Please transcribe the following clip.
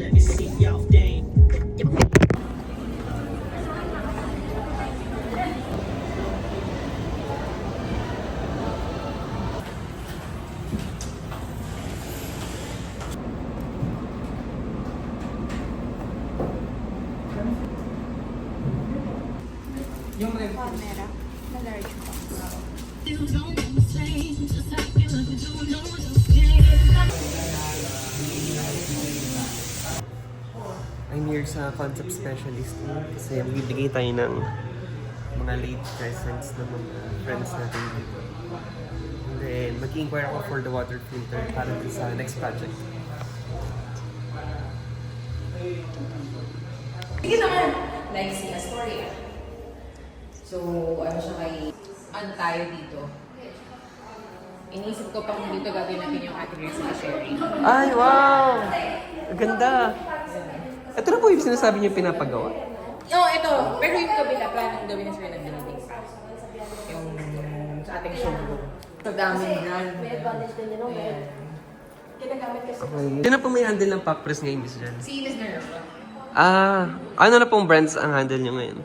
let me see y'all dang. Yung red. Camera. Na large pa. I'm here sa concept specialist kasi bibigay tayo ng mga late presents ng mga friends natin dito. And then, mag-inquire ako for the water filter para dun sa next project. Sige naman. Like si Astoria. So, ano siya kay... Ano tayo dito? Inisip ko pa kung dito gagawin natin yung ating recipe sharing. Ay, wow! Ganda! Ito na po yung sinasabi niyo pinapagawa? Oo, ito. Pero yung kabila, planong gawin na sila ng building pa. Yung sa ating showroom. Sa daming brand. May advantage din yun, no? Ginagamit kasi. Okay. Sino po may handle ng pack press ngayon, Miss Jan? Si Miss Nerva. Ano na pong brands ang handle niyo ngayon?